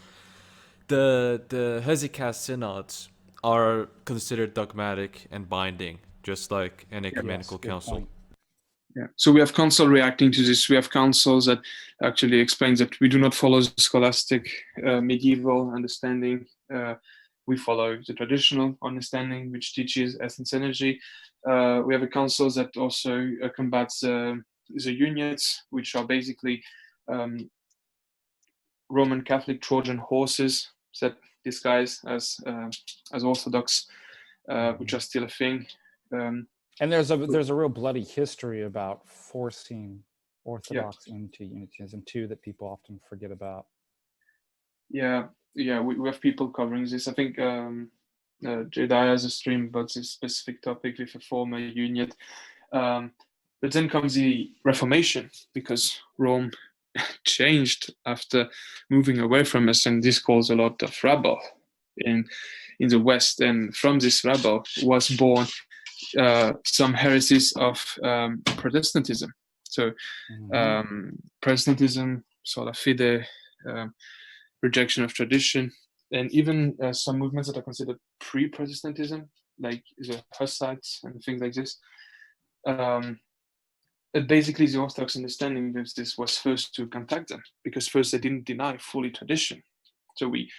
the Hesychast synods are considered dogmatic and binding, just like an ecumenical council. Yeah. So we have council reacting to this. We have councils that actually explains that we do not follow the scholastic medieval understanding. We follow the traditional understanding, which teaches essence energy. We have a council that also combats the unions, which are basically Roman Catholic Trojan horses that disguise as Orthodox, which are still a thing. And there's a real bloody history about forcing Orthodox into Unitarianism too that people often forget about. Yeah, we have people covering this. I think Jedi has a stream about this specific topic with a former union. But then comes the Reformation, because Rome changed after moving away from us, and this caused a lot of rabble in the West. And from this rabble was born some heresies of Protestantism. So Protestantism, sola fide, rejection of tradition, and even some movements that are considered pre-Protestantism, like the Hussites and things like this. Basically, the Orthodox understanding of this was first to contact them, because first they didn't deny fully tradition. So we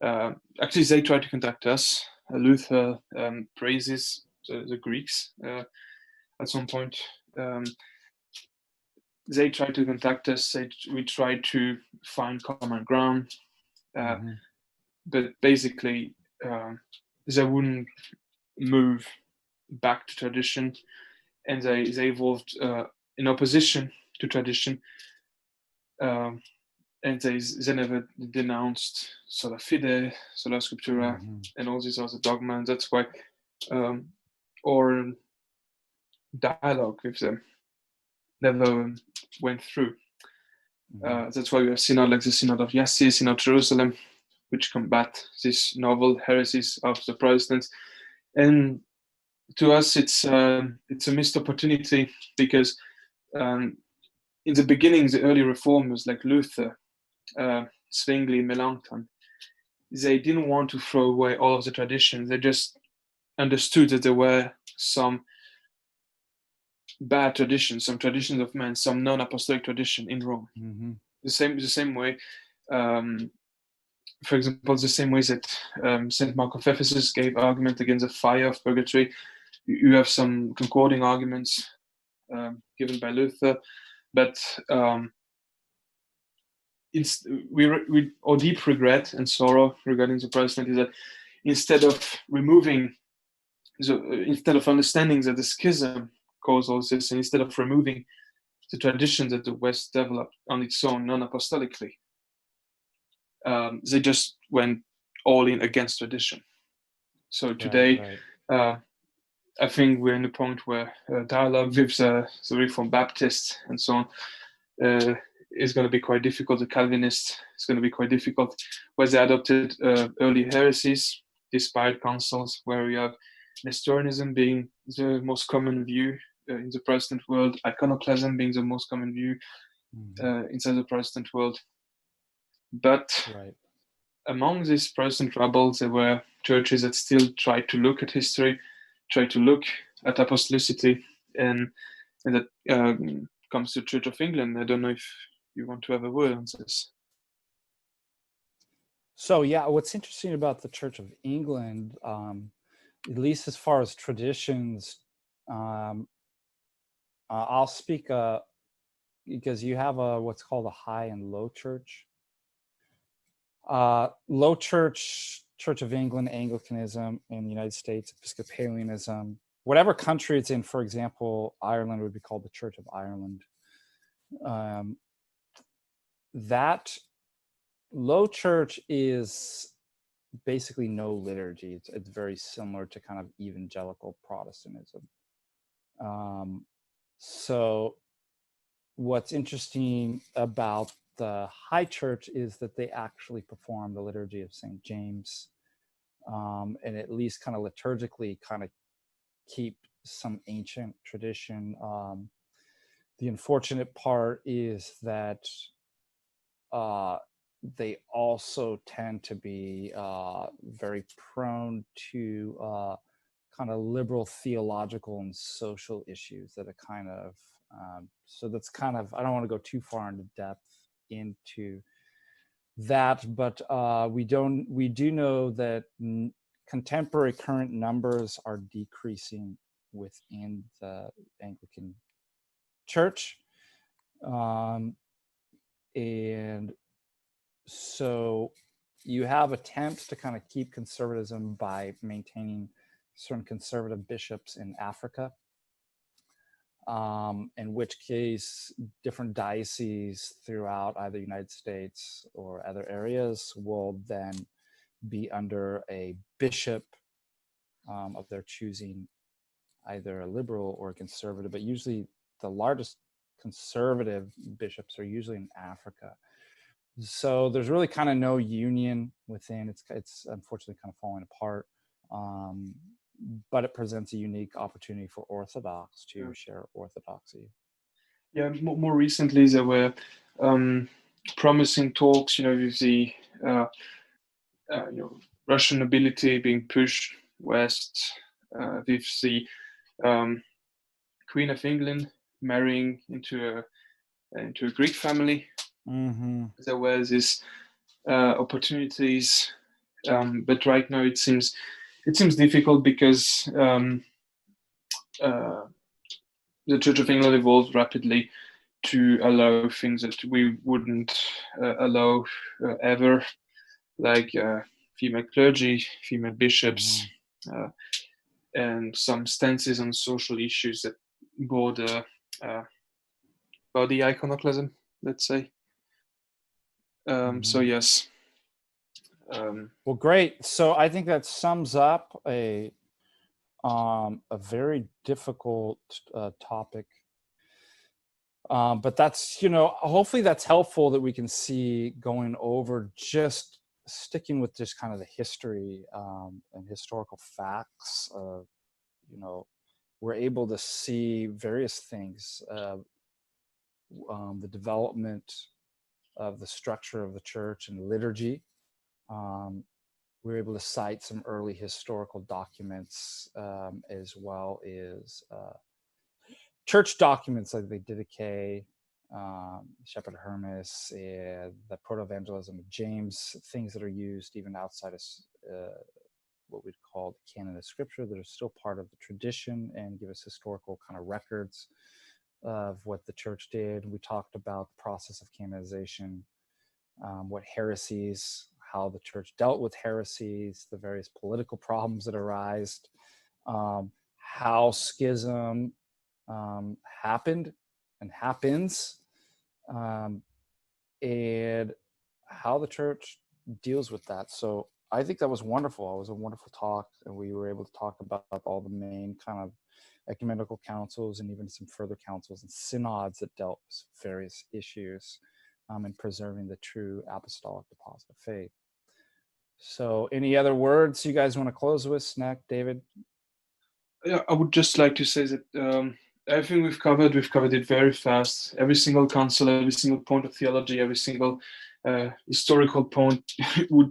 actually, they tried to contact us. Luther praises the Greeks at some point. They tried to contact us. We tried to find common ground, but basically they wouldn't move back to tradition, and they evolved in opposition to tradition, and they never denounced sola fide, sola scriptura, and all these other dogmas. That's why or dialogue with them never went through. That's why we have synod like the Synod of Jassy, Synod of Jerusalem, which combat these novel heresies of the Protestants. And to us, it's a missed opportunity, because in the beginning, the early reformers like Luther, Zwingli, Melanchthon, they didn't want to throw away all of the traditions. They just understood that there were some bad traditions, some traditions of men, some non-apostolic tradition in Rome. The same way, for example, the same way that Saint Mark of Ephesus gave argument against the fire of purgatory. You have some concording arguments given by Luther, but our deep regret and sorrow regarding the Protestant is that instead of understanding that the schism caused all this, and instead of removing the tradition that the West developed on its own non-apostolically, they just went all in against tradition. So today, I think we're in a point where dialogue with the Reformed Baptists and so on is going to be quite difficult. The Calvinists is going to be quite difficult, where they adopted early heresies despite councils, where we have Nestorianism being the most common view in the Protestant world, iconoclasm being the most common view inside the Protestant world. But among these Protestant rebels, there were churches that still tried to look at history, tried to look at apostolicity, and that comes to Church of England. I don't know if you want to have a word on this. So yeah, what's interesting about the Church of England, at least as far as traditions, I'll speak because you have what's called a high and low church. Low church, Church of England, Anglicanism in the United States, Episcopalianism, whatever country it's in. For example, Ireland would be called the Church of Ireland. That low church is basically no liturgy. It's very similar to kind of evangelical Protestantism. So what's interesting about the high church is that they actually perform the liturgy of St. James, and at least kind of liturgically kind of keep some ancient tradition. The unfortunate part is that they also tend to be very prone to kind of liberal theological and social issues that are kind of, so that's kind of, I don't want to go too far into depth into that, but we do know that contemporary current numbers are decreasing within the Anglican Church. And so you have attempts to kind of keep conservatism by maintaining certain conservative bishops in Africa, in which case different dioceses throughout either the United States or other areas will then be under a bishop of their choosing, either a liberal or a conservative, but usually the largest conservative bishops are usually in Africa. So there's really kind of no union within. It's unfortunately kind of falling apart, but it presents a unique opportunity for Orthodox to share orthodoxy. Yeah, more recently there were promising talks, with the Russian nobility being pushed west, with the Queen of England marrying into a Greek family. Mm-hmm. There were these opportunities, but right now it seems difficult because the Church of England evolved rapidly to allow things that we wouldn't allow ever, like female clergy, female bishops, and some stances on social issues that border body iconoclasm, let's say. So yes. Well, great. So I think that sums up a very difficult topic. But that's, hopefully that's helpful that we can see going over just sticking with just kind of the history and historical facts. We're able to see various things, the development of the structure of the church and liturgy. We're able to cite some early historical documents, as well as church documents like the Didache, Shepherd of Hermas, the Proto-Evangelism of James, things that are used even outside of what we'd call the canon of Scripture, that are still part of the tradition and give us historical kind of records of what the church did. We talked about the process of canonization, what heresies, how the church dealt with heresies, the various political problems that arise, how schism happened and happens, and how the church deals with that. So I think that was wonderful. It was a wonderful talk, and we were able to talk about all the main kind of ecumenical councils and even some further councils and synods that dealt with various issues in preserving the true apostolic deposit of faith. So any other words you guys want to close with, Snek, David? Yeah, I would just like to say that everything we've covered it very fast. Every single council, every single point of theology, every single historical point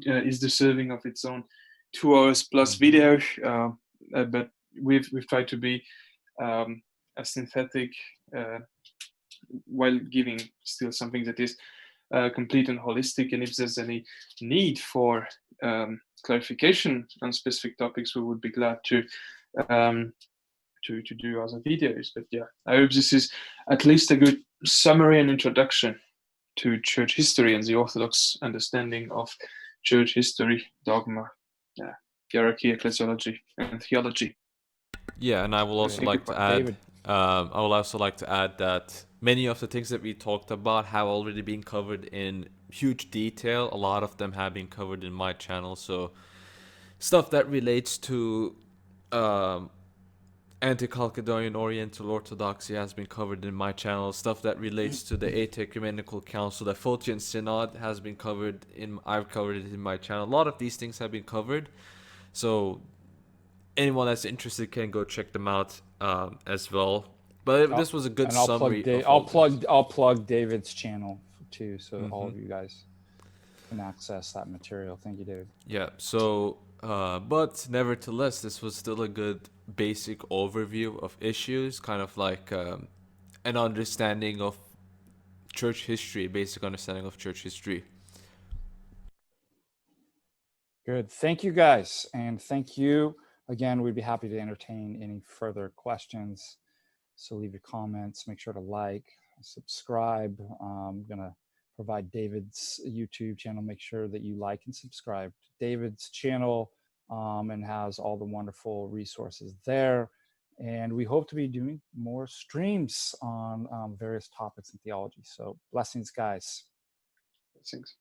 is deserving of its own 2 hours plus video. But we've tried to be as synthetic while giving still something that is complete and holistic. And if there's any need for clarification on specific topics, we would be glad to to do other videos. But yeah, I hope this is at least a good summary and introduction to church history and the Orthodox understanding of church history, dogma, hierarchy, ecclesiology, and theology. Yeah, and I will also Thank like you, to add. David. I will also like to add that many of the things that we talked about have already been covered in huge detail. A lot of them have been covered in my channel. So stuff that relates to anti-Chalcedonian Oriental Orthodoxy has been covered in my channel. Stuff that relates to the Eighth Ecumenical Council, the Photian Synod, has been covered in. I've covered it in my channel. A lot of these things have been covered. So anyone that's interested can go check them out as well. But this was a good And I'll plug summary of all this. I'll plug David's channel too, so all Mhm. of you guys can access that material. Thank you, David. Yeah. So, but nevertheless, this was still a good basic overview of issues, kind of like an understanding of church history, basic understanding of church history. Good. Thank you, guys, and thank you again. We'd be happy to entertain any further questions. So leave your comments. Make sure to like, subscribe. I'm gonna provide David's YouTube channel. Make sure that you like and subscribe to David's channel, and has all the wonderful resources there. And we hope to be doing more streams on various topics in theology. So blessings, guys. Blessings.